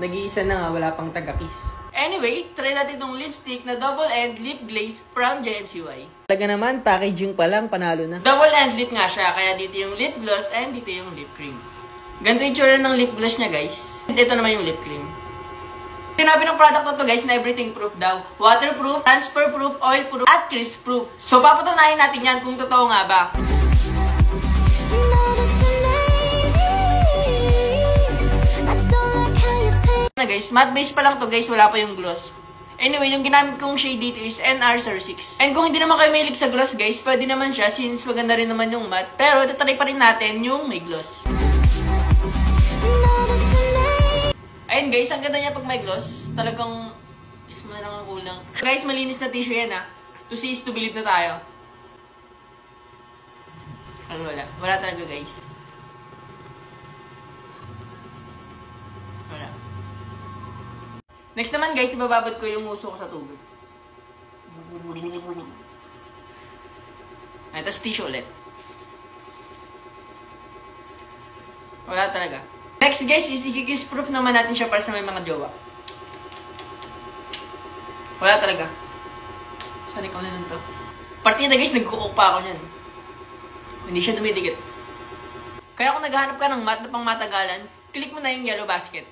Nag-iisa na nga, wala pang taga-kiss. Anyway, try natin itong lipstick na double end lip glaze from JMCY. Talaga naman, packaging pa lang, panalo na. Double end lip nga siya, kaya dito yung lip gloss and dito yung lip cream. Ganito yung tsura ng lip gloss niya, guys. And ito naman yung lip cream. Sinabi ng product na to, guys, na everything proof daw. Waterproof, transfer proof, oil proof, at crisp proof. So, papatunayan natin yan kung totoo nga ba. Na guys, matte base pa lang to, guys, wala pa yung gloss. Anyway, yung ginamit kong shade dito is NR06. And kung hindi naman kayo mahilig sa gloss, guys, pwede naman siya since maganda rin naman yung matte. Pero tatry pa rin natin yung may gloss. Ayun guys, ang ganda niya pag may gloss. Talagang, is mo na lang ang kulang. So guys, malinis na tissue yan ha. To see is to believe na tayo. Ano wala? Wala talaga guys. Wala. Next naman guys, ibababad ko yung uso ko sa tubig. Ay, tapos tissue ulit. Wala talaga. Next guys is i-kiss proof naman natin siya para sa may mga jowa. Wala talaga. Saan ikaw na nun to? Partida guys, nagkukok pa ako niyan. Hindi siya dumidikit. Kaya kung naghahanap ka ng matte na pang matagalan, click mo na yung yellow basket.